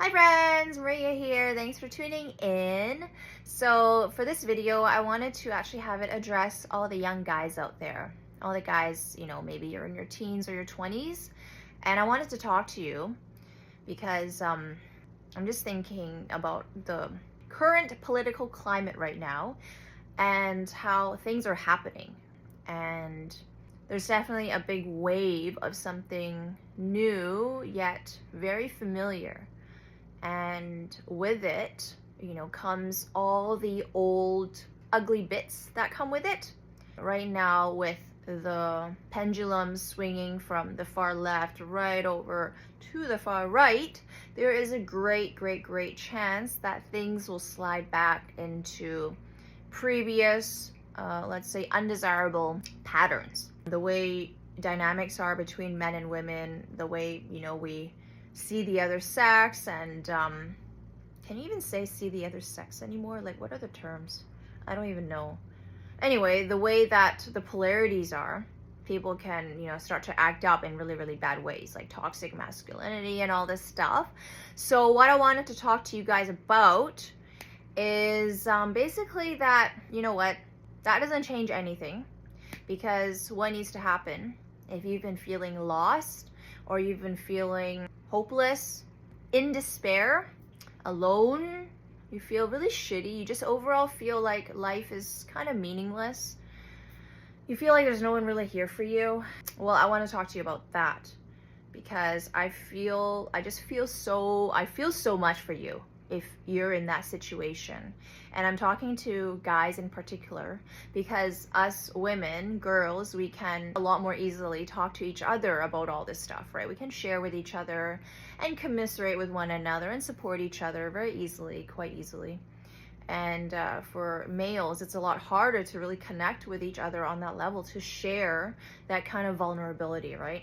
Hi friends, Maria here. Thanks for tuning in. So for this video, I wanted to actually have it address all the young guys out there. All the guys, maybe you're in your teens or your 20s. And I wanted to talk to you because I'm just thinking about the current political climate right now and how things are happening. And there's definitely a big wave of something new yet very familiar. And with it, comes all the old ugly bits that come with it. Right now, with the pendulum swinging from the far left right over to the far right, there is a great chance that things will slide back into previous, let's say, undesirable patterns. The way dynamics are between men and women, the way, we see the other sex, and can you even say see the other sex anymore? Like, what are the terms? I don't even know. Anyway, the way that the polarities are, people can, start to act up in really bad ways, like toxic masculinity and all this stuff. So what I wanted to talk to you guys about is basically that, that doesn't change anything, because what needs to happen, if you've been feeling lost or you've been feeling hopeless, in despair, alone, you feel really shitty, you just overall feel like life is kind of meaningless, you feel like there's no one really here for you, well, I want to talk to you about that, because I feel so much for you if you're in that situation. And I'm talking to guys in particular, because us women, girls, we can a lot more easily talk to each other about all this stuff, right? We can share with each other and commiserate with one another and support each other very easily, quite easily. And for males, it's a lot harder to really connect with each other on that level, to share that kind of vulnerability, right?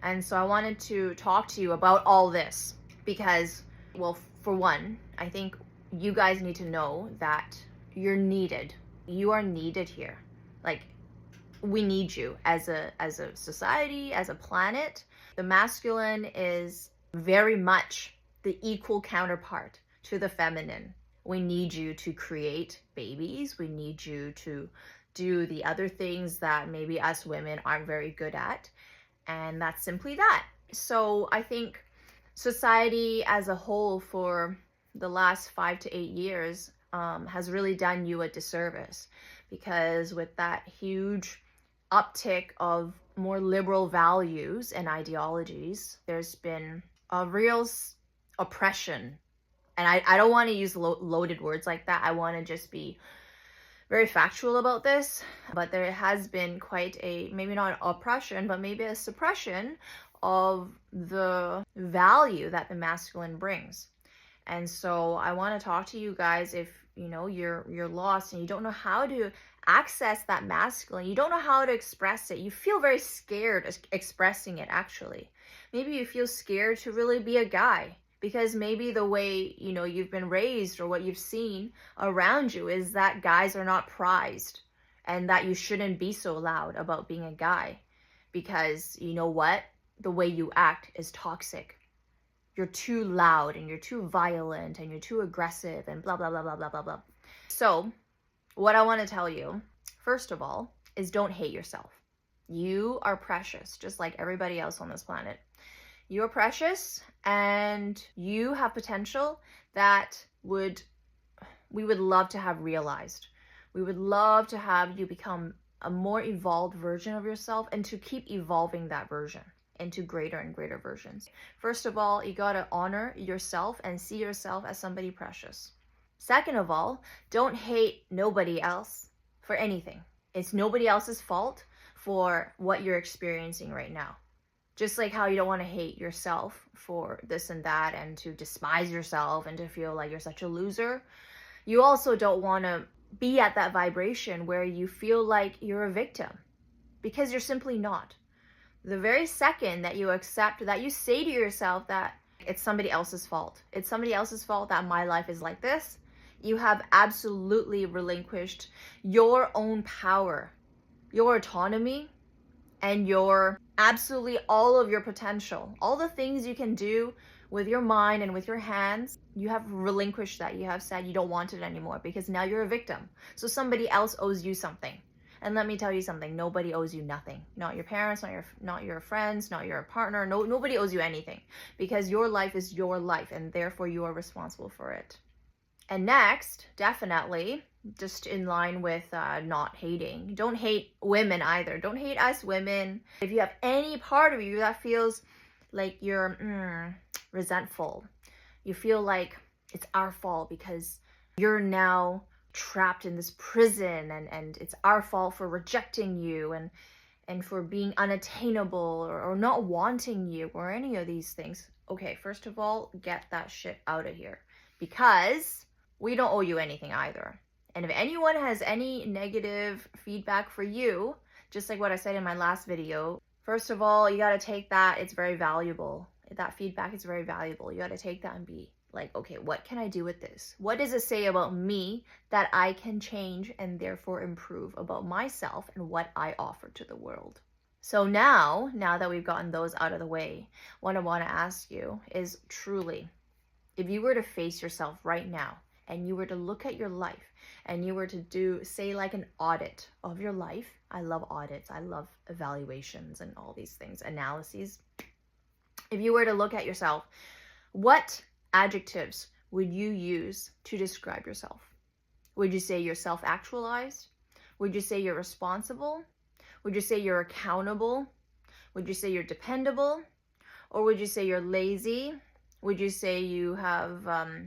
And so I wanted to talk to you about all this because, well, for one, I think you guys need to know that you're needed. You are needed here. Like, we need you as a society, as a planet. The masculine is very much the equal counterpart to the feminine. We need you to create babies. We need you to do the other things that maybe us women aren't very good at. And that's simply that. So I think society as a whole for the last 5 to 8 years has really done you a disservice, because with that huge uptick of more liberal values and ideologies, there's been a real oppression. And I don't want to use loaded words like that. I want to just be very factual about this, but there has been quite a, maybe not oppression, but maybe a suppression of the value that the masculine brings. And so I want to talk to you guys if, you're lost and you don't know how to access that masculine, you don't know how to express it, you feel very scared expressing it actually. Maybe you feel scared to really be a guy, because maybe the way, you've been raised or what you've seen around you is that guys are not prized and that you shouldn't be so loud about being a guy, because you know what? The way you act is toxic. You're too loud and you're too violent and you're too aggressive and blah, blah, blah, blah, blah, blah, blah. So what I want to tell you, first of all, is don't hate yourself. You are precious, just like everybody else on this planet. You're precious and you have potential that we would love to have realized. We would love to have you become a more evolved version of yourself and to keep evolving that version into greater and greater versions. First of all, you gotta honor yourself and see yourself as somebody precious. Second of all, don't hate nobody else for anything. It's nobody else's fault for what you're experiencing right now. Just like how you don't want to hate yourself for this and that and to despise yourself and to feel like you're such a loser, you also don't want to be at that vibration where you feel like you're a victim, because you're simply not. The very second that you accept, that you say to yourself that it's somebody else's fault, it's somebody else's fault that my life is like this, you have absolutely relinquished your own power, your autonomy, and your absolutely all of your potential, all the things you can do with your mind and with your hands, you have relinquished that. You have said you don't want it anymore because now you're a victim. So somebody else owes you something. And let me tell you something, nobody owes you nothing. Not your parents, not your friends, not your partner. Nobody owes you anything, because your life is your life and therefore you are responsible for it. And next, definitely, just in line with not hating. Don't hate women either. Don't hate us women. If you have any part of you that feels like you're resentful, you feel like it's our fault because you're now trapped in this prison and it's our fault for rejecting you and for being unattainable or not wanting you or any of these things. Okay, first of all, get that shit out of here, because we don't owe you anything either. And if anyone has any negative feedback for you, just like what I said in my last video, first of all, you got to take that. It's very valuable. That feedback is very valuable. You got to take that and be like, okay, what can I do with this? What does it say about me that I can change and therefore improve about myself and what I offer to the world? So now that we've gotten those out of the way, what I want to ask you is, truly, if you were to face yourself right now and you were to look at your life and you were to do, say, like an audit of your life. I love audits. I love evaluations and all these things, analyses. If you were to look at yourself, what adjectives would you use to describe yourself? Would you say you're self-actualized? Would you say you're responsible? Would you say you're accountable? Would you say you're dependable? Or would you say you're lazy? Would you say you have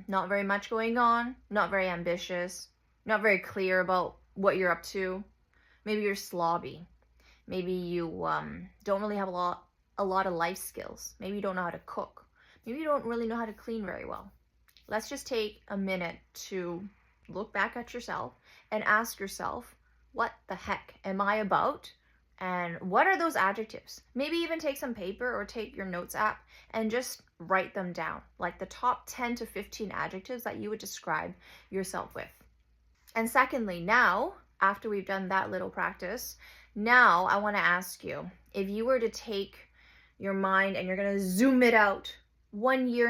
not very much going on, not very ambitious, not very clear about what you're up to? Maybe you're slobby. Maybe you don't really have a lot of life skills. Maybe you don't know how to cook. Maybe you don't really know how to clean very well. Let's just take a minute to look back at yourself and ask yourself, what the heck am I about? And what are those adjectives? Maybe even take some paper or take your notes app and just write them down, like the top 10 to 15 adjectives that you would describe yourself with. And secondly, now, after we've done that little practice, now I want to ask you, if you were to take your mind and you're going to zoom it out 1 year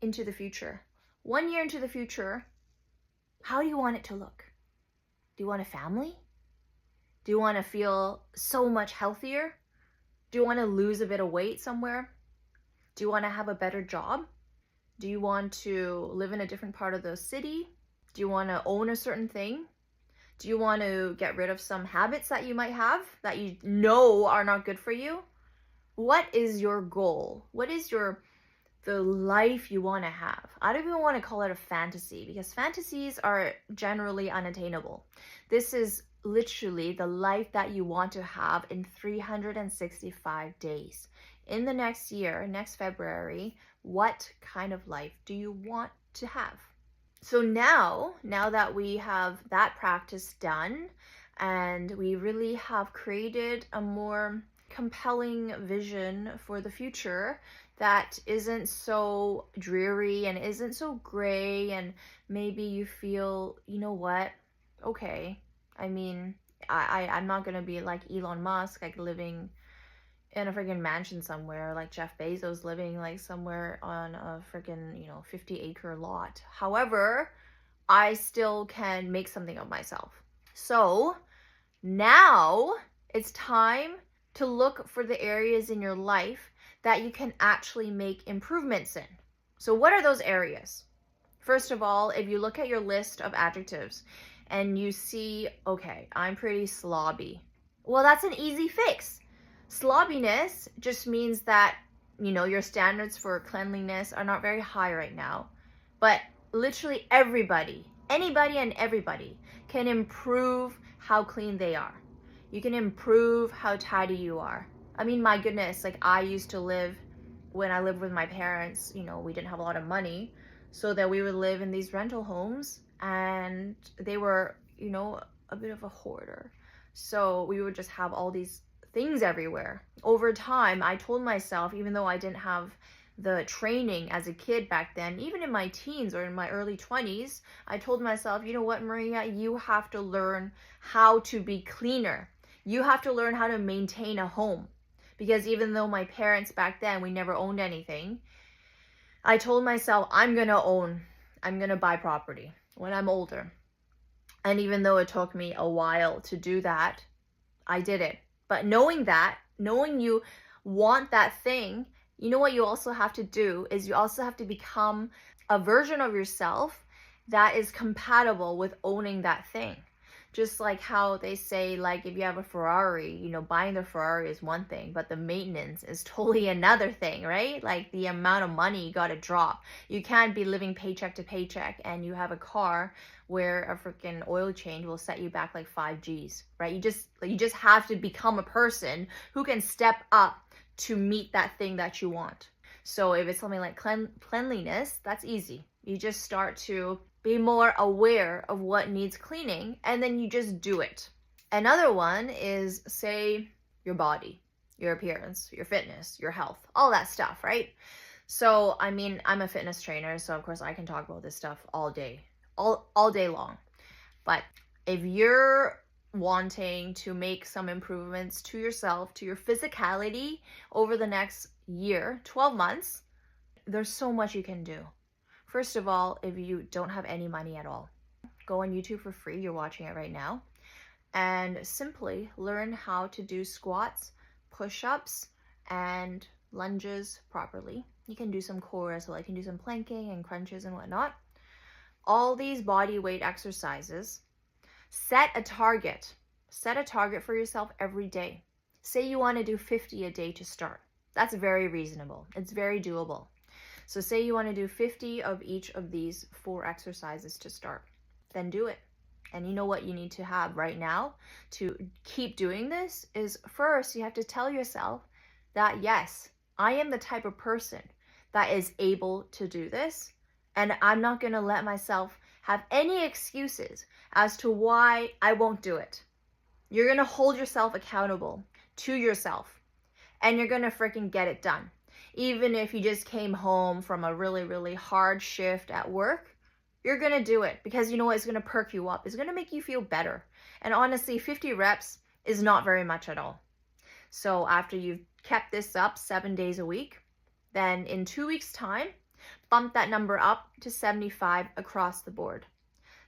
into the future, 1 year into the future, how do you want it to look? Do you want a family? Do you want to feel so much healthier? Do you want to lose a bit of weight somewhere? Do you want to have a better job? Do you want to live in a different part of the city? Do you want to own a certain thing? Do you want to get rid of some habits that you might have that you know are not good for you? What is your goal? What is the life you want to have? I don't even want to call it a fantasy, because fantasies are generally unattainable. This is literally the life that you want to have in 365 days. In the next year, next February, what kind of life do you want to have? So now that we have that practice done and we really have created a more compelling vision for the future that isn't so dreary and isn't so gray, and maybe you feel, you know what, okay, I mean, I'm not gonna be like Elon Musk, like living in a freaking mansion somewhere, like Jeff Bezos living like somewhere on a freaking 50-acre lot. However, I still can make something of myself. So now it's time to look for the areas in your life that you can actually make improvements in. So what are those areas? First of all, if you look at your list of adjectives and you see, okay, I'm pretty slobby. Well, that's an easy fix. Slobbiness just means that, your standards for cleanliness are not very high right now. But literally anybody and everybody can improve how clean they are. You can improve how tidy you are. I mean, my goodness, like when I lived with my parents, we didn't have a lot of money, so that we would live in these rental homes, and they were, a bit of a hoarder. So we would just have all these things everywhere. Over time, I told myself, even though I didn't have the training as a kid back then, even in my teens or in my early 20s, I told myself, you know what, Maria, you have to learn how to be cleaner. You have to learn how to maintain a home. Because even though my parents back then, we never owned anything, I told myself I'm going to buy property when I'm older. And even though it took me a while to do that, I did it. But knowing you want that thing, you know what you also have to do is you also have to become a version of yourself that is compatible with owning that thing. Just like how they say, like, if you have a Ferrari, you know, buying the Ferrari is one thing, but the maintenance is totally another thing, right? Like the amount of money you got to drop. You can't be living paycheck to paycheck and you have a car where a freaking oil change will set you back like 5 G's, right? You just have to become a person who can step up to meet that thing that you want. So if it's something like cleanliness, that's easy. You just start to be more aware of what needs cleaning, and then you just do it. Another one is, say, your body, your appearance, your fitness, your health, all that stuff, right? So, I mean, I'm a fitness trainer, so of course I can talk about this stuff all day, all day long. But if you're wanting to make some improvements to yourself, to your physicality over the next year, 12 months, there's so much you can do. First of all, if you don't have any money at all, go on YouTube for free. You're watching it right now. And simply learn how to do squats, push-ups, and lunges properly. You can do some core as well. You can do some planking and crunches and whatnot. All these body weight exercises. Set a target. Set a target for yourself every day. Say you want to do 50 a day to start. That's very reasonable. It's very doable. So say you want to do 50 of each of these 4 exercises to start, then do it. And you know what you need to have right now to keep doing this is, first, you have to tell yourself that, yes, I am the type of person that is able to do this, and I'm not going to let myself have any excuses as to why I won't do it. You're going to hold yourself accountable to yourself, and you're going to freaking get it done. Even if you just came home from a really, really hard shift at work, you're going to do it because you know what? It's going to perk you up. It's going to make you feel better. And honestly, 50 reps is not very much at all. So after you've kept this up 7 days a week, then in 2 weeks' time, bump that number up to 75 across the board.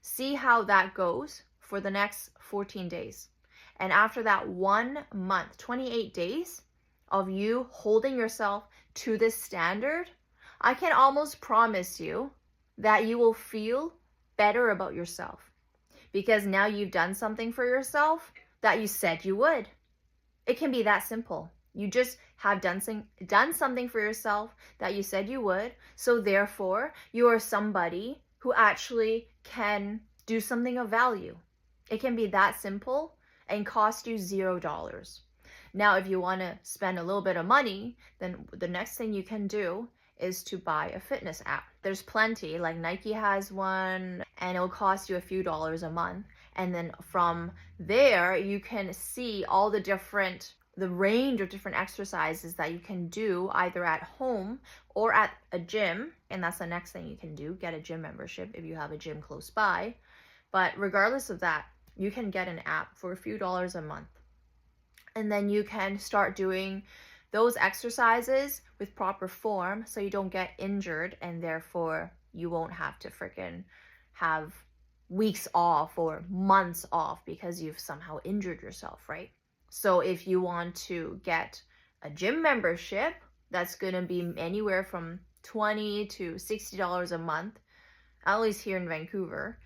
See how that goes for the next 14 days. And after that 1 month, 28 days of you holding yourself to this standard, I can almost promise you that you will feel better about yourself because now you've done something for yourself that you said you would. It can be that simple. You just have done something for yourself that you said you would. So therefore, you are somebody who actually can do something of value. It can be that simple and cost you $0. Now, if you want to spend a little bit of money, then the next thing you can do is to buy a fitness app. There's plenty, like Nike has one, and it'll cost you a few dollars a month. And then from there, you can see all the range of different exercises that you can do either at home or at a gym. And that's the next thing you can do, get a gym membership if you have a gym close by. But regardless of that, you can get an app for a few dollars a month. And then you can start doing those exercises with proper form so you don't get injured, and therefore you won't have to freaking have weeks off or months off because you've somehow injured yourself, right? So if you want to get a gym membership, that's going to be anywhere from $20 to $60 a month, at least here in Vancouver.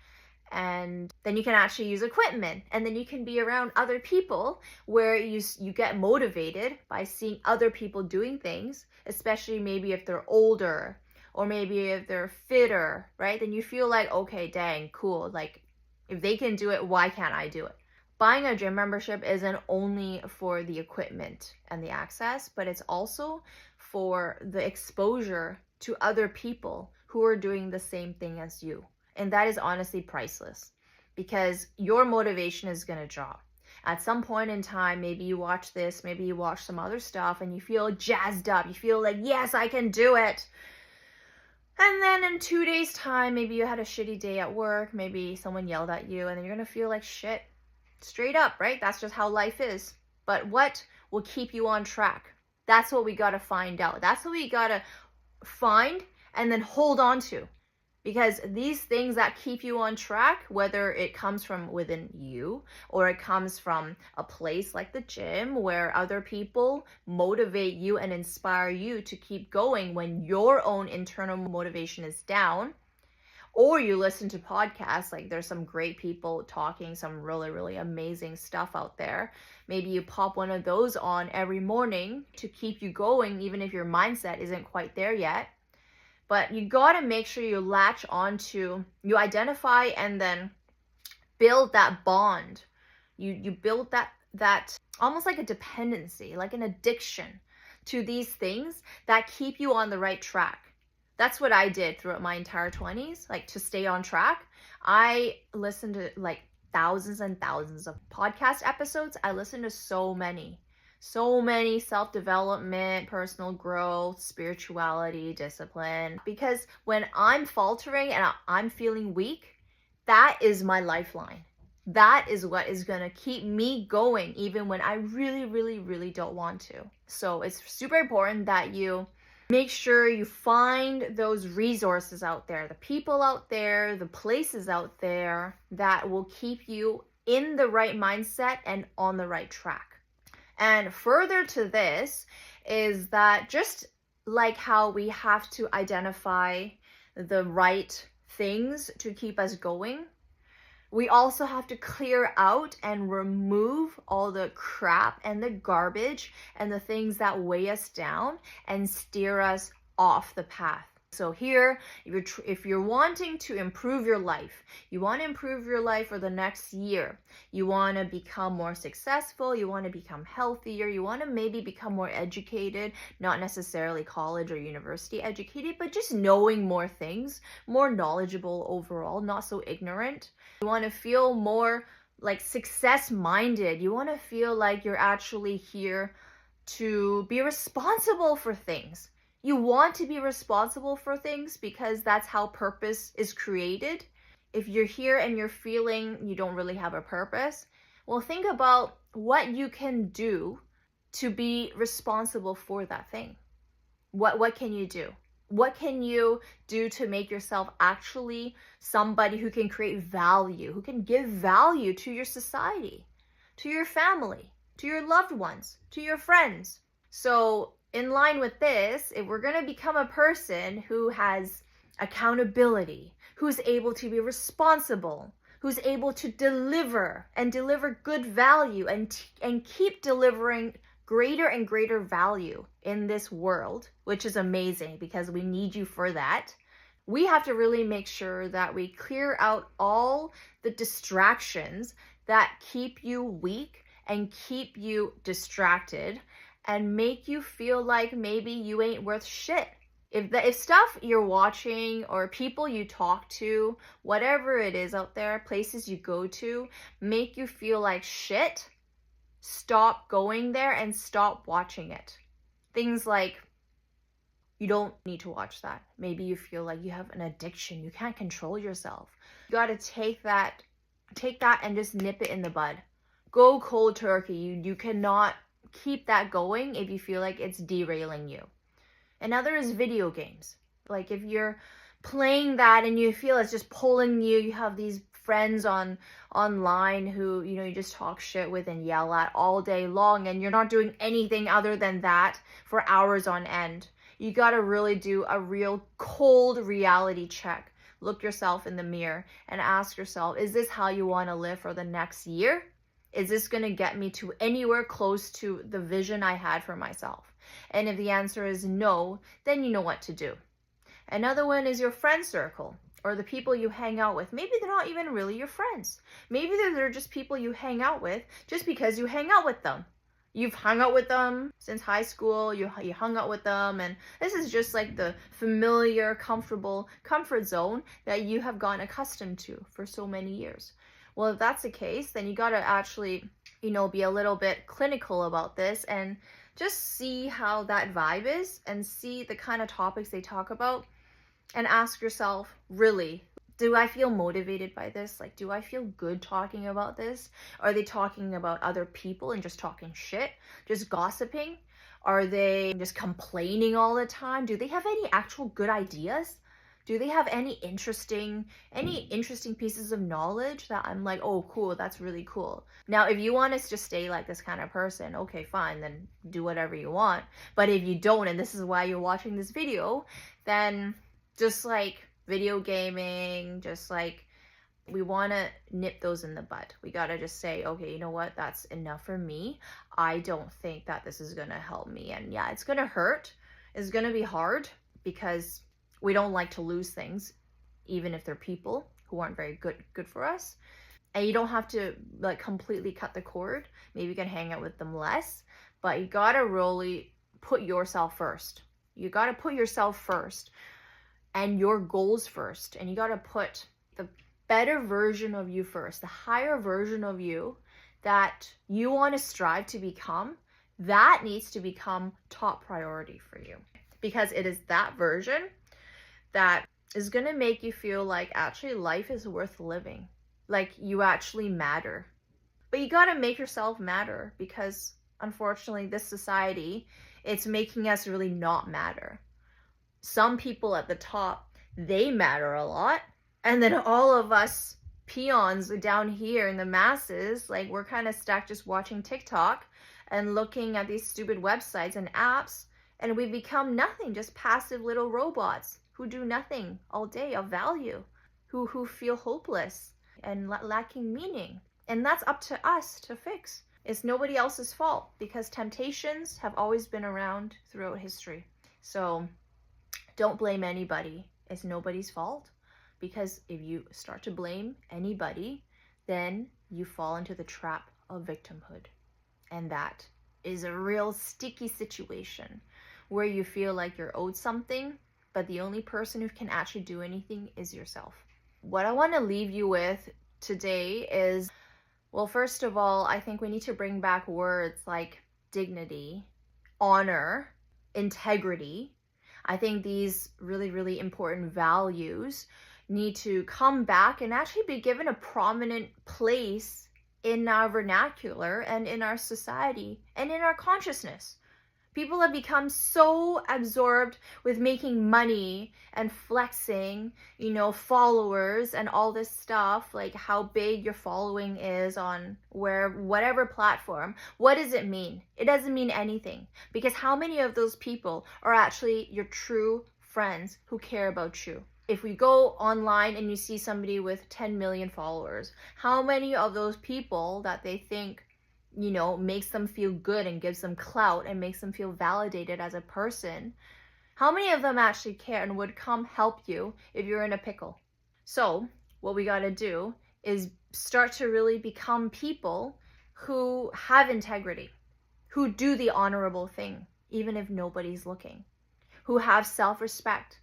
And then you can actually use equipment, and then you can be around other people where you get motivated by seeing other people doing things, especially maybe if they're older or maybe if they're fitter, right? Then you feel like, okay, dang, cool. Like if they can do it, why can't I do it? Buying a gym membership isn't only for the equipment and the access, but it's also for the exposure to other people who are doing the same thing as you. And that is honestly priceless because your motivation is going to drop. At some point in time, maybe you watch this, maybe you watch some other stuff and you feel jazzed up. You feel like, yes, I can do it. And then in 2 days' time, maybe you had a shitty day at work. Maybe someone yelled at you and then you're going to feel like shit. Straight up, right? That's just how life is. But what will keep you on track? That's what we got to find out. That's what we got to find and then hold on to. Because these things that keep you on track, whether it comes from within you or it comes from a place like the gym where other people motivate you and inspire you to keep going when your own internal motivation is down, or you listen to podcasts, like there's some great people talking some really, really amazing stuff out there. Maybe you pop one of those on every morning to keep you going, even if your mindset isn't quite there yet. But you got to make sure you latch onto, you identify and then build that bond. You build that almost like a dependency, like an addiction to these things that keep you on the right track. That's what I did throughout my entire 20s, like to stay on track. I listened to like thousands and thousands of podcast episodes. I listened to so many self-development, personal growth, spirituality, discipline. Because when I'm faltering and I'm feeling weak, that is my lifeline. That is what is going to keep me going even when I really, really, really don't want to. So it's super important that you make sure you find those resources out there, the people out there, the places out there that will keep you in the right mindset and on the right track. And further to this is that just like how we have to identify the right things to keep us going, we also have to clear out and remove all the crap and the garbage and the things that weigh us down and steer us off the path. So here, if you're wanting to improve your life, you want to improve your life for the next year, you want to become more successful, you want to become healthier, you want to maybe become more educated, not necessarily college or university educated, but just knowing more things, more knowledgeable overall, not so ignorant. You want to feel more like success-minded. You want to feel like you're actually here to be responsible for things. You want to be responsible for things because that's how purpose is created. If you're here and you're feeling you don't really have a purpose, well, think about what you can do to be responsible for that thing. What can you do? What can you do to make yourself actually somebody who can create value, who can give value to your society, to your family, to your loved ones, to your friends? So in line with this, if we're going to become a person who has accountability, who's able to be responsible, who's able to deliver and deliver good value and keep delivering greater and greater value in this world, which is amazing because we need you for that, we have to really make sure that we clear out all the distractions that keep you weak and keep you distracted and make you feel like maybe you ain't worth shit. If stuff you're watching or people you talk to, whatever it is out there, places you go to, make you feel like shit, stop going there and stop watching it. Things like, you don't need to watch that. Maybe you feel like you have an addiction. You can't control yourself. You got to take that and just nip it in the bud. Go cold turkey. You cannot keep that going if you feel like it's derailing you. Another is video games. Like if you're playing that and you feel it's just pulling you, you have these friends online who, you just talk shit with and yell at all day long, and you're not doing anything other than that for hours on end. You got to really do a real cold reality check. Look yourself in the mirror and ask yourself, is this how you want to live for the next year? Is this going to get me to anywhere close to the vision I had for myself? And if the answer is no, then you know what to do. Another one is your friend circle or the people you hang out with. Maybe they're not even really your friends. Maybe they're just people you hang out with just because you hang out with them. You've hung out with them since high school, you hung out with them, and this is just like the familiar, comfortable comfort zone that you have gotten accustomed to for so many years. Well, if that's the case, then you got to actually, be a little bit clinical about this and just see how that vibe is and see the kind of topics they talk about and ask yourself, really, do I feel motivated by this? Like, do I feel good talking about this? Are they talking about other people and just talking shit, just gossiping? Are they just complaining all the time? Do they have any actual good ideas? Do they have any interesting pieces of knowledge that I'm like, oh, cool, that's really cool. Now, if you want to just stay like this kind of person, okay, fine, then do whatever you want. But if you don't, and this is why you're watching this video, then just like video gaming, just like, we want to nip those in the bud. We got to just say, okay, you know what? That's enough for me. I don't think that this is going to help me. And yeah, it's going to hurt. It's going to be hard because we don't like to lose things, even if they're people who aren't very good for us. And you don't have to like completely cut the cord. Maybe you can hang out with them less, but you got to really put yourself first. You got to put yourself first and your goals first. And you got to put the better version of you first, the higher version of you that you want to strive to become. That needs to become top priority for you, because it is that version that is going to make you feel like actually life is worth living, like you actually matter. But you got to make yourself matter, because unfortunately this society, it's making us really not matter. Some people at the top, they matter a lot, and then all of us peons down here in the masses, like we're kind of stuck just watching TikTok and looking at these stupid websites and apps, and we become nothing, just passive little robots who do nothing all day of value, who feel hopeless and lacking meaning. And that's up to us to fix. It's nobody else's fault, because temptations have always been around throughout history. So don't blame anybody. It's nobody's fault, because if you start to blame anybody, then you fall into the trap of victimhood. And that is a real sticky situation where you feel like you're owed something, but the only person who can actually do anything is yourself. What I want to leave you with today is, well, first of all, I think we need to bring back words like dignity, honor, integrity. I think these really, really important values need to come back and actually be given a prominent place in our vernacular and in our society and in our consciousness. People have become so absorbed with making money and flexing, followers and all this stuff, like how big your following is on whatever platform. What does it mean? It doesn't mean anything, because how many of those people are actually your true friends who care about you? If we go online and you see somebody with 10 million followers, how many of those people that they think makes them feel good and gives them clout and makes them feel validated as a person, how many of them actually care and would come help you if you're in a pickle? So what we got to do is start to really become people who have integrity, who do the honorable thing, even if nobody's looking, who have self-respect,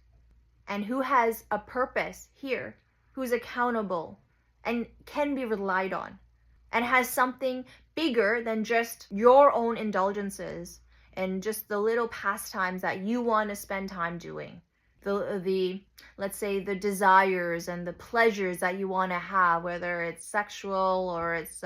and who has a purpose here, who's accountable and can be relied on, and has something bigger than just your own indulgences and just the little pastimes that you want to spend time doing. Let's say the desires and the pleasures that you want to have, whether it's sexual or it's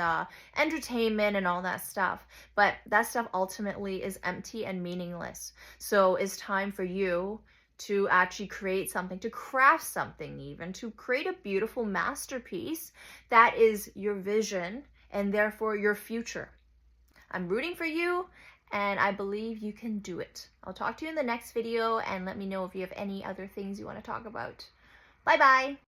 entertainment and all that stuff. But that stuff ultimately is empty and meaningless. So it's time for you to actually create something, to craft something, even to create a beautiful masterpiece that is your vision and therefore your future. I'm rooting for you, and I believe you can do it. I'll talk to you in the next video, and let me know if you have any other things you want to talk about. Bye bye.